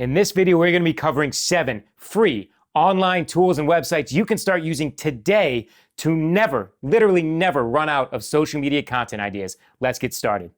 In this video, we're going to be covering 7 free online tools and websites you can start using today to never, literally never run out of social media content ideas. Let's get started.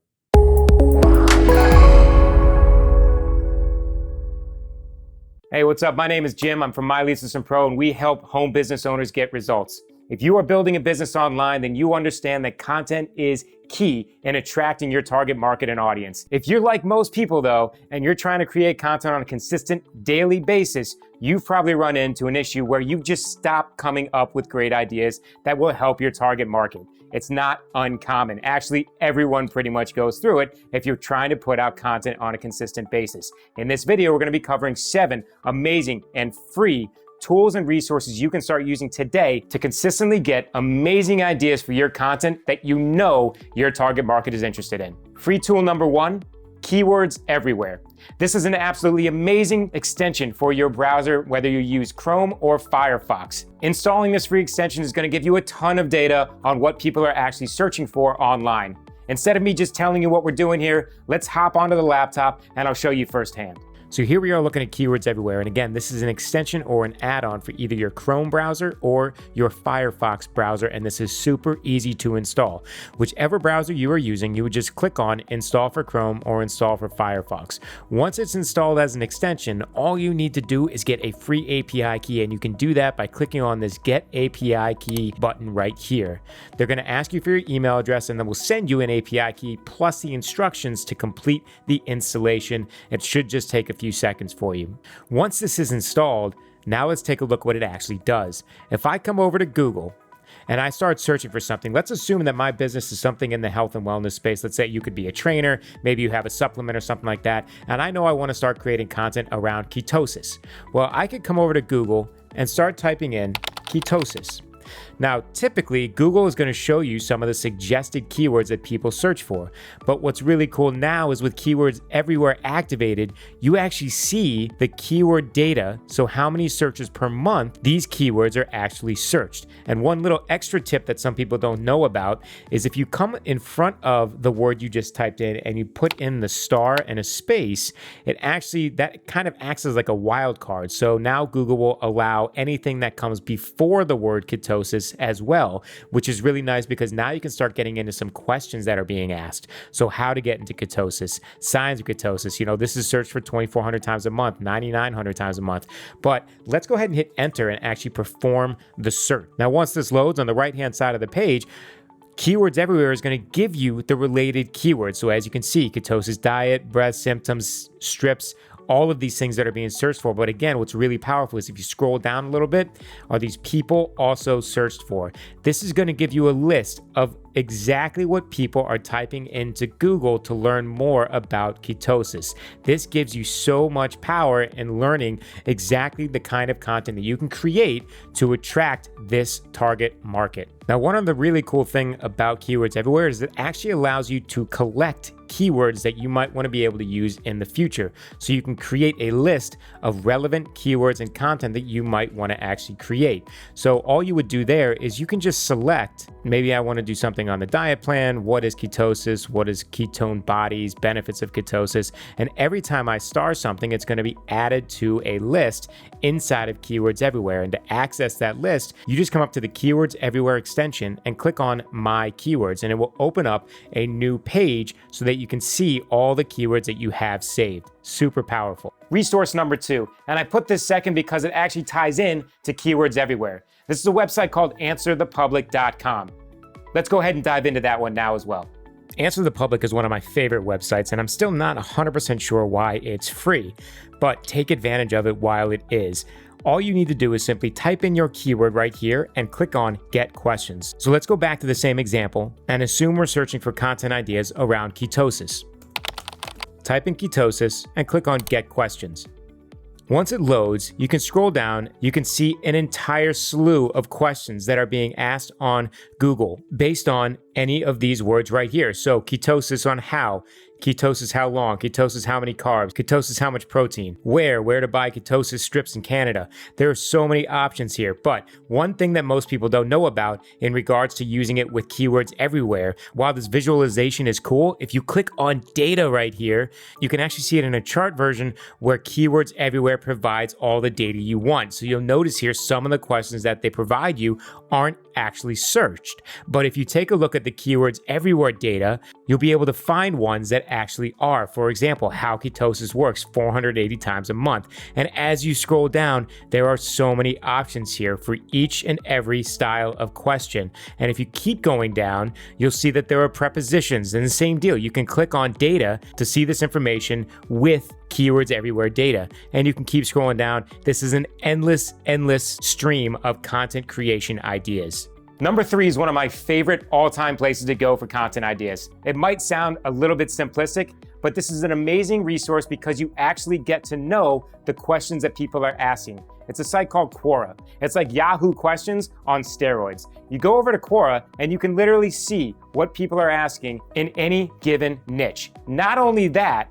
Hey, what's up? My name is Jim. I'm from My Lead System Pro, and we help home business owners get results. If you are building a business online, then you understand that content is key in attracting your target market and audience. If you're like most people though, and you're trying to create content on a consistent daily basis, you've probably run into an issue where you've just stopped coming up with great ideas that will help your target market. It's not uncommon. Actually, everyone pretty much goes through it if you're trying to put out content on a consistent basis. In this video, we're going to be covering 7 amazing and free tools and resources you can start using today to consistently get amazing ideas for your content that you know your target market is interested in. Free tool number 1, keywords everywhere. This is an absolutely amazing extension for your browser, whether you use Chrome or Firefox. Installing this free extension is going to give you a ton of data on what people are actually searching for online. Instead of me just telling you what we're doing here, let's hop onto the laptop and I'll show you firsthand. So here we are looking at keywords everywhere. And again, this is an extension or an add-on for either your Chrome browser or your Firefox browser. And this is super easy to install. Whichever browser you are using, you would just click on install for Chrome or install for Firefox. Once it's installed as an extension, all you need to do is get a free API key. And you can do that by clicking on this Get API Key button right here. They're going to ask you for your email address and then we'll send you an API key plus the instructions to complete the installation. It should just take a few seconds for you. Once this is installed, now let's take a look what it actually does. If I come over to Google and I start searching for something, let's assume that my business is something in the health and wellness space. Let's say you could be a trainer, maybe you have a supplement or something like that, and I know I want to start creating content around ketosis. Well, I could come over to Google and start typing in ketosis. Now, typically, Google is going to show you some of the suggested keywords that people search for. But what's really cool now is with keywords everywhere activated, you actually see the keyword data. So how many searches per month these keywords are actually searched. And one little extra tip that some people don't know about is if you come in front of the word you just typed in and you put in the star and a space, that kind of acts as like a wild card. So now Google will allow anything that comes before the word ketosis as well, which is really nice because now you can start getting into some questions that are being asked. So how to get into ketosis, signs of ketosis, this is searched for 2,400 times a month, 9,900 times a month. But let's go ahead and hit enter and actually perform the search. Now, once this loads on the right-hand side of the page, Keywords Everywhere is going to give you the related keywords. So as you can see, ketosis diet, breast symptoms, strips, all of these things that are being searched for. But again, what's really powerful is if you scroll down a little bit, are these people also searched for? This is going to give you a list of exactly what people are typing into Google to learn more about ketosis. This gives you so much power in learning exactly the kind of content that you can create to attract this target market. Now, one of the really cool things about Keywords Everywhere is it actually allows you to collect keywords that you might want to be able to use in the future. So you can create a list of relevant keywords and content that you might want to actually create. So all you would do there is you can just select, maybe I want to do something on the diet plan, what is ketosis, what is ketone bodies, benefits of ketosis, and every time I star something, it's going to be added to a list inside of Keywords Everywhere. And to access that list, you just come up to the Keywords Everywhere extension and click on My Keywords, and it will open up a new page so that you can see all the keywords that you have saved. Super powerful. Resource number 2, and I put this second because it actually ties in to Keywords Everywhere. This is a website called answerthepublic.com. Let's go ahead and dive into that one now as well. Answer the Public is one of my favorite websites, and I'm still not 100% sure why it's free, but take advantage of it while it is. All you need to do is simply type in your keyword right here and click on Get Questions. So let's go back to the same example and assume we're searching for content ideas around ketosis. Type in ketosis and click on Get Questions. Once it loads, you can scroll down, you can see an entire slew of questions that are being asked on Google based on any of these words right here. So ketosis on how, Ketosis how long? Ketosis how many carbs? Ketosis how much protein? Where to buy ketosis strips in Canada? There are so many options here, but one thing that most people don't know about in regards to using it with keywords everywhere, while this visualization is cool, if you click on data right here, you can actually see it in a chart version where keywords everywhere provides all the data you want. So you'll notice here some of the questions that they provide you aren't actually searched. But if you take a look at the keywords everywhere data, you'll be able to find ones that actually are. For example, how ketosis works 480 times a month. And as you scroll down, there are so many options here for each and every style of question. And if you keep going down, you'll see that there are prepositions, and the same deal. You can click on data to see this information with keywords everywhere data. And you can keep scrolling down. This is an endless stream of content creation ideas. Number 3 is one of my favorite all-time places to go for content ideas. It might sound a little bit simplistic, but this is an amazing resource because you actually get to know the questions that people are asking. It's a site called Quora. It's like Yahoo questions on steroids. You go over to Quora and you can literally see what people are asking in any given niche. Not only that,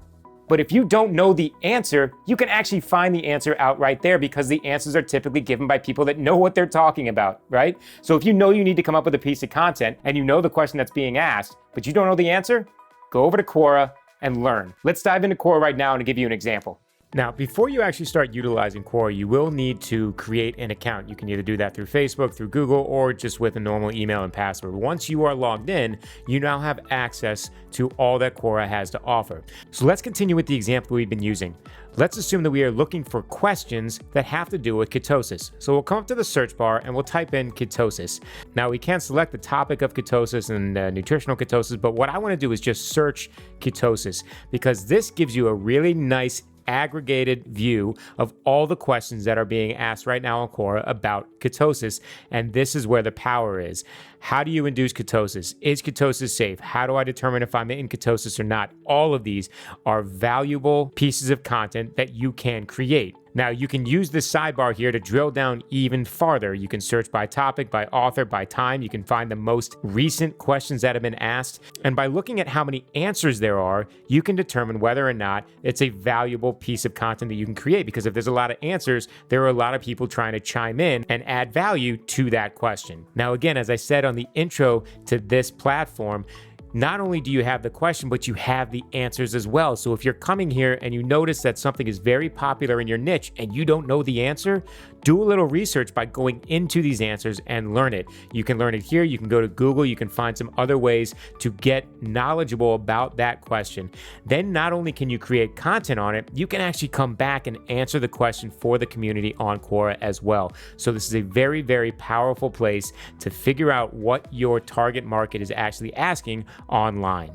but if you don't know the answer, you can actually find the answer out right there because the answers are typically given by people that know what they're talking about, right? So if you know you need to come up with a piece of content and you know the question that's being asked, but you don't know the answer, go over to Quora and learn. Let's dive into Quora right now and give you an example. Now, before you actually start utilizing Quora, you will need to create an account. You can either do that through Facebook, through Google, or just with a normal email and password. Once you are logged in, you now have access to all that Quora has to offer. So let's continue with the example we've been using. Let's assume that we are looking for questions that have to do with ketosis. So we'll come up to the search bar and we'll type in ketosis. Now we can't select the topic of ketosis and nutritional ketosis, but what I want to do is just search ketosis because this gives you a really nice aggregated view of all the questions that are being asked right now on Quora about ketosis. And this is where the power is. How do you induce ketosis? Is ketosis safe? How do I determine if I'm in ketosis or not? All of these are valuable pieces of content that you can create. Now, you can use this sidebar here to drill down even farther. You can search by topic, by author, by time. You can find the most recent questions that have been asked. And by looking at how many answers there are, you can determine whether or not it's a valuable piece of content that you can create. Because if there's a lot of answers, there are a lot of people trying to chime in and add value to that question. Now, again, as I said on the intro to this platform, not only do you have the question, but you have the answers as well. So if you're coming here and you notice that something is very popular in your niche and you don't know the answer, do a little research by going into these answers and learn it. You can learn it here. You can go to Google. You can find some other ways to get knowledgeable about that question. Then not only can you create content on it, you can actually come back and answer the question for the community on Quora as well. So this is a very, very powerful place to figure out what your target market is actually asking online.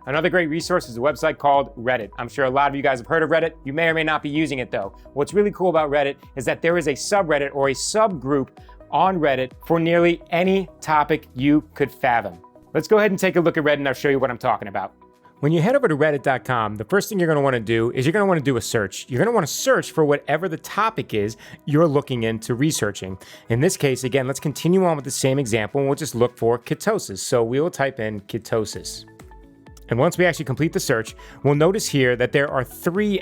Another great resource is a website called Reddit. I'm sure a lot of you guys have heard of Reddit. You may or may not be using it though. What's really cool about Reddit is that there is a subreddit or a subgroup on Reddit for nearly any topic you could fathom. Let's go ahead and take a look at Reddit and I'll show you what I'm talking about. When you head over to reddit.com, the first thing you're going to want to do is you're going to want to do a search. You're going to want to search for whatever the topic is you're looking into researching. In this case, again, let's continue on with the same example and we'll just look for ketosis. So we will type in ketosis. And once we actually complete the search, we'll notice here that there are three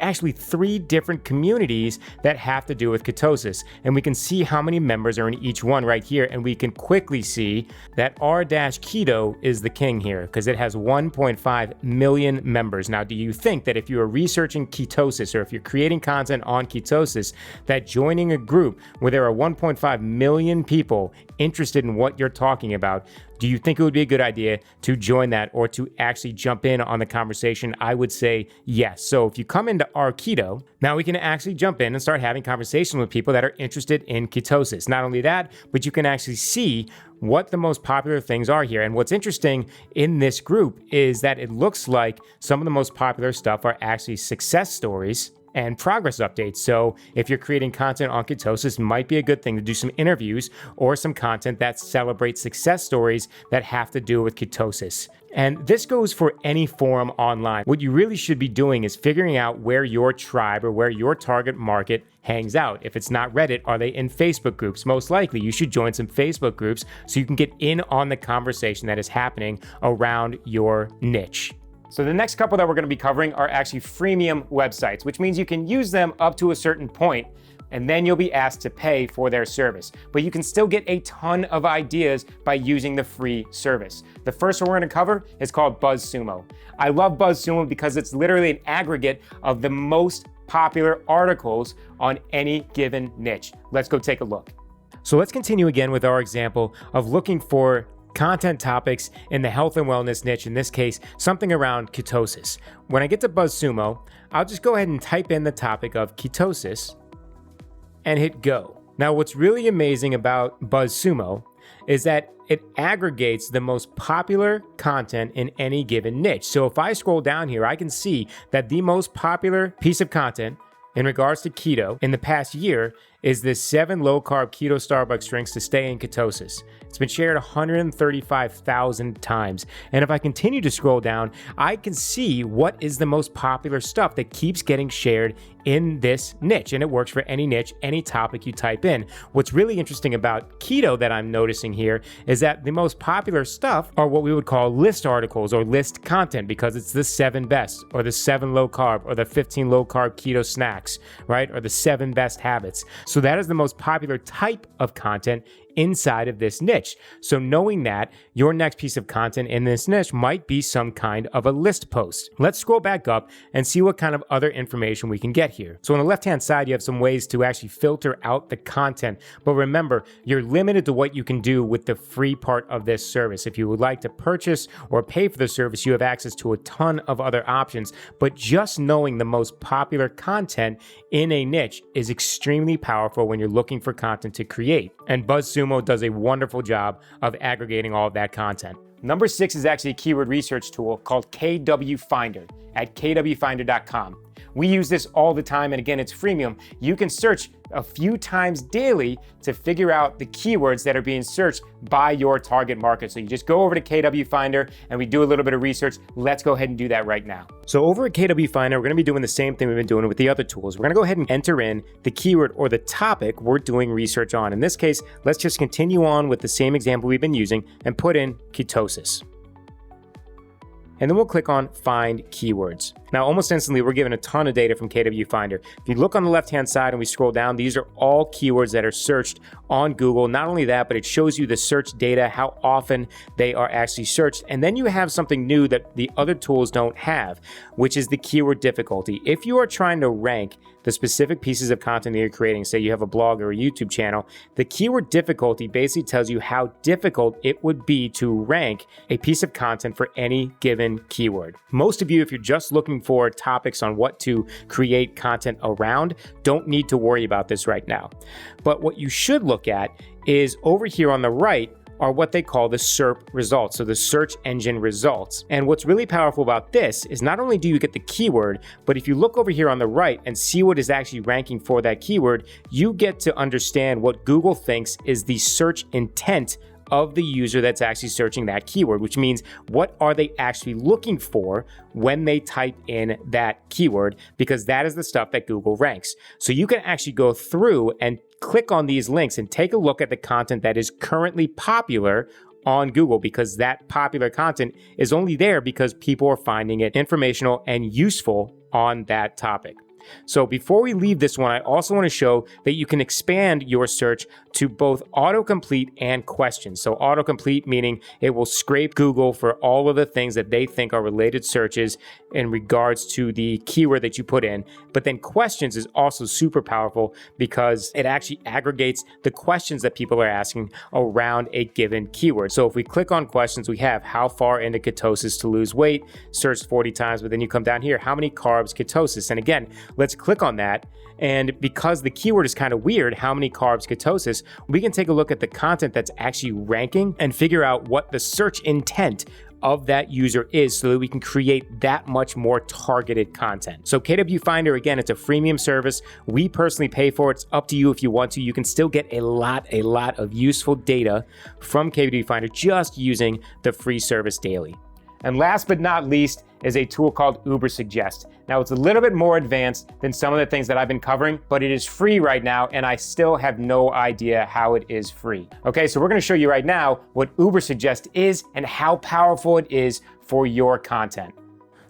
different communities that have to do with ketosis. And we can see how many members are in each one right here. And we can quickly see that r-keto is the king here because it has 1.5 million members. Now, do you think that if you are researching ketosis or if you're creating content on ketosis, that joining a group where there are 1.5 million people interested in what you're talking about, do you think it would be a good idea to join that or to actually jump in on the conversation? I would say yes. So if you come into r-keto, now we can actually jump in and start having conversations with people that are interested in ketosis. Not only that, but you can actually see what the most popular things are here. And what's interesting in this group is that it looks like some of the most popular stuff are actually success stories and progress updates. So if you're creating content on ketosis, it might be a good thing to do some interviews or some content that celebrates success stories that have to do with ketosis. And this goes for any forum online. What you really should be doing is figuring out where your tribe or where your target market hangs out. If it's not Reddit, are they in Facebook groups? Most likely, you should join some Facebook groups so you can get in on the conversation that is happening around your niche. So the next couple that we're going to be covering are actually freemium websites, which means you can use them up to a certain point, and then you'll be asked to pay for their service. But you can still get a ton of ideas by using the free service. The first one we're gonna cover is called Buzzsumo. I love Buzzsumo because it's literally an aggregate of the most popular articles on any given niche. Let's go take a look. So let's continue again with our example of looking for content topics in the health and wellness niche, in this case, something around ketosis. When I get to Buzzsumo, I'll just go ahead and type in the topic of ketosis and hit go. Now, what's really amazing about Buzzsumo is that it aggregates the most popular content in any given niche. So if I scroll down here, I can see that the most popular piece of content in regards to keto in the past year is this 7 low-carb keto Starbucks drinks to stay in ketosis. It's been shared 135,000 times. And if I continue to scroll down, I can see what is the most popular stuff that keeps getting shared in this niche. And it works for any niche, any topic you type in. What's really interesting about keto that I'm noticing here is that the most popular stuff are what we would call list articles or list content, because it's the 7 best, or the 7 low carb, or the 15 low carb keto snacks, right? Or the 7 best habits. So that is the most popular type of content inside of this niche. So knowing that, your next piece of content in this niche might be some kind of a list post. Let's scroll back up and see what kind of other information we can get here. So on the left-hand side, you have some ways to actually filter out the content. But remember, you're limited to what you can do with the free part of this service. If you would like to purchase or pay for the service, you have access to a ton of other options. But just knowing the most popular content in a niche is extremely powerful when you're looking for content to create. And Buzzsumo does a wonderful job of aggregating all of that content. Number 6 is actually a keyword research tool called KWFinder at kwfinder.com. We use this all the time, and again, it's freemium. You can search a few times daily to figure out the keywords that are being searched by your target market. So you just go over to KWFinder and we do a little bit of research. Let's go ahead and do that right now. So over at KWFinder, we're gonna be doing the same thing we've been doing with the other tools. We're gonna go ahead and enter in the keyword or the topic we're doing research on. In this case, let's just continue on with the same example we've been using and put in ketosis. And then we'll click on Find Keywords. Now, almost instantly, we're given a ton of data from KWFinder. If you look on the left-hand side and we scroll down, these are all keywords that are searched on Google. Not only that, but it shows you the search data, how often they are actually searched. And then you have something new that the other tools don't have, which is the keyword difficulty. If you are trying to rank the specific pieces of content that you're creating, say you have a blog or a YouTube channel, the keyword difficulty basically tells you how difficult it would be to rank a piece of content for any given keyword. Most of you, if you're just looking for topics on what to create content around, don't need to worry about this right now. But what you should look at is over here on the right are what they call the SERP results, so the search engine results. And what's really powerful about this is not only do you get the keyword, but if you look over here on the right and see what is actually ranking for that keyword, you get to understand what Google thinks is the search intent of the user that's actually searching that keyword, which means what are they actually looking for when they type in that keyword, because that is the stuff that Google ranks. So you can actually go through and click on these links and take a look at the content that is currently popular on Google, because that popular content is only there because people are finding it informational and useful on that topic. So before we leave this one, I also want to show that you can expand your search to both autocomplete and questions. So autocomplete meaning it will scrape Google for all of the things that they think are related searches in regards to the keyword that you put in. But then questions is also super powerful because it actually aggregates the questions that people are asking around a given keyword. So if we click on questions, we have how far into ketosis to lose weight, searched 40 times, but then you come down here, how many carbs ketosis? And again, let's click on that. And because the keyword is kind of weird, how many carbs ketosis, we can take a look at the content that's actually ranking and figure out what the search intent of that user is so that we can create that much more targeted content. So KWFinder, again, it's a freemium service. We personally pay for it. It's up to you if you want to. You can still get a lot of useful data from KWFinder just using the free service daily. And last but not least is a tool called Ubersuggest. Now, it's a little bit more advanced than some of the things that I've been covering, but it is free right now, and I still have no idea how it is free. Okay, so we're gonna show you right now what Ubersuggest is and how powerful it is for your content.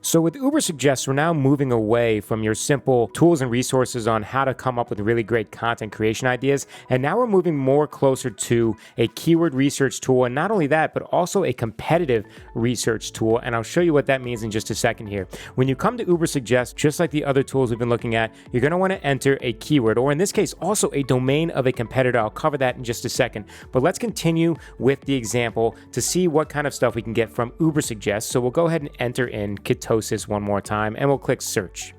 So with Ubersuggest, we're now moving away from your simple tools and resources on how to come up with really great content creation ideas. And now we're moving more closer to a keyword research tool. And not only that, but also a competitive research tool. And I'll show you what that means in just a second here. When you come to Ubersuggest, just like the other tools we've been looking at, you're going to want to enter a keyword, or in this case, also a domain of a competitor. I'll cover that in just a second. But let's continue with the example to see what kind of stuff we can get from Ubersuggest. So we'll go ahead and enter in ketosis one more time, and we'll click search.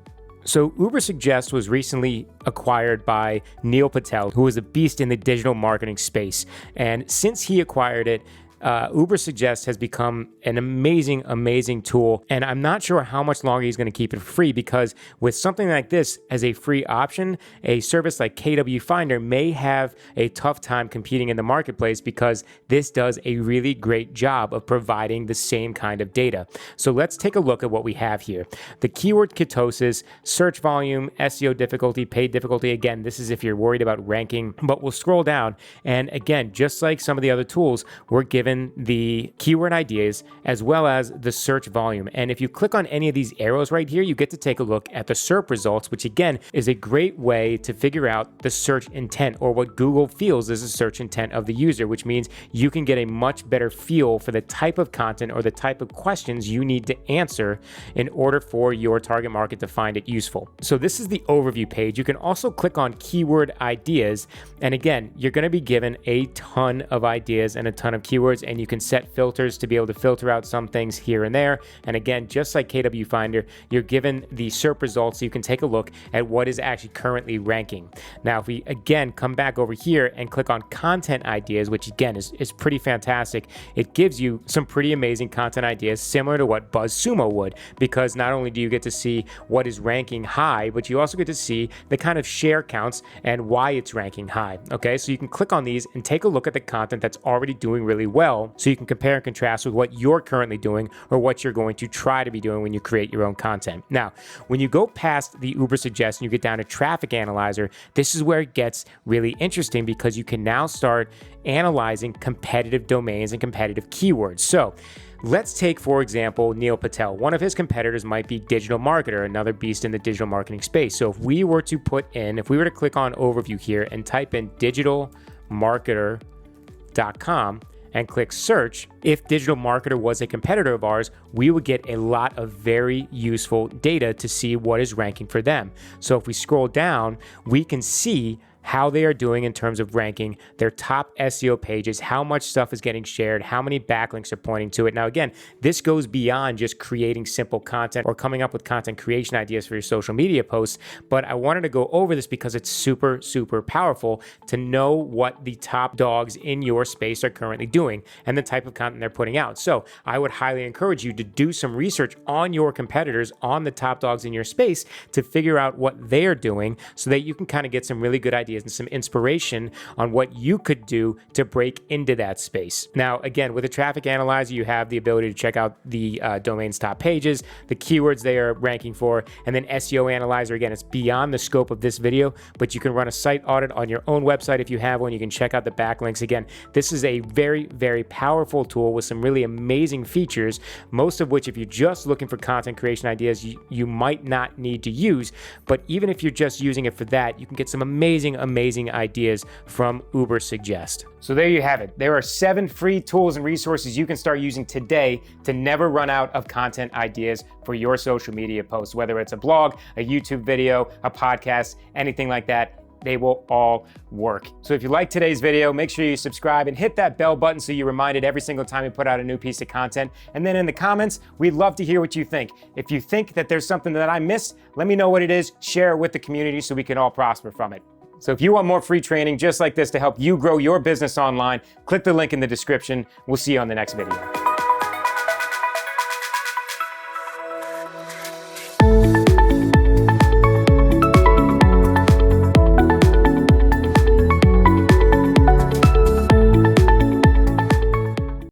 So Ubersuggest was recently acquired by Neil Patel, who is a beast in the digital marketing space. And since he acquired it, Ubersuggest has become an amazing tool, and I'm not sure how much longer he's going to keep it free, because with something like this as a free option, a service like KWFinder may have a tough time competing in the marketplace, because this does a really great job of providing the same kind of data. So let's take a look at what we have here. The keyword ketosis, search volume, SEO difficulty, paid difficulty. Again, this is if you're worried about ranking, but we'll scroll down, and again, just like some of the other tools, we're given the keyword ideas as well as the search volume. And if you click on any of these arrows right here, you get to take a look at the SERP results, which again is a great way to figure out the search intent, or what Google feels is the search intent of the user, which means you can get a much better feel for the type of content or the type of questions you need to answer in order for your target market to find it useful. So this is the overview page. You can also click on keyword ideas. And again, you're going to be given a ton of ideas and a ton of keywords, and you can set filters to be able to filter out some things here and there. And again, just like KWFinder, you're given the SERP results so you can take a look at what is actually currently ranking. Now, if we again come back over here and click on content ideas, which again is pretty fantastic, it gives you some pretty amazing content ideas similar to what Buzzsumo would, because not only do you get to see what is ranking high, but you also get to see the kind of share counts and why it's ranking high. Okay, so you can click on these and take a look at the content that's already doing really well, so you can compare and contrast with what you're currently doing or what you're going to try to be doing when you create your own content. Now, when you go past the Ubersuggest and you get down to Traffic Analyzer, this is where it gets really interesting, because you can now start analyzing competitive domains and competitive keywords. So let's take, for example, Neil Patel. One of his competitors might be Digital Marketer, another beast in the digital marketing space. So if we were to click on overview here and type in digitalmarketer.com and click search, if Digital Marketer was a competitor of ours, we would get a lot of very useful data to see what is ranking for them. So if we scroll down, we can see how they are doing in terms of ranking, their top SEO pages, how much stuff is getting shared, how many backlinks are pointing to it. Now, again, this goes beyond just creating simple content or coming up with content creation ideas for your social media posts, but I wanted to go over this because it's super powerful to know what the top dogs in your space are currently doing and the type of content they're putting out. So I would highly encourage you to do some research on your competitors, on the top dogs in your space, to figure out what they're doing so that you can kind of get some really good ideas and some inspiration on what you could do to break into that space. Now, again, with a traffic analyzer, you have the ability to check out the domain's top pages, the keywords they are ranking for, and then SEO analyzer. Again, it's beyond the scope of this video, but you can run a site audit on your own website if you have one. You can check out the backlinks. Again, this is a very powerful tool with some really amazing features, most of which, if you're just looking for content creation ideas, you might not need to use. But even if you're just using it for that, you can get some amazing ideas from Ubersuggest. So there you have it. There are 7 free tools and resources you can start using today to never run out of content ideas for your social media posts, whether it's a blog, a YouTube video, a podcast, anything like that. They will all work. So if you like today's video, make sure you subscribe and hit that bell button so you're reminded every single time we put out a new piece of content. And then in the comments, we'd love to hear what you think. If you think that there's something that I missed, let me know what it is, share it with the community so we can all prosper from it. So if you want more free training just like this to help you grow your business online, click the link in the description. We'll see you on the next video.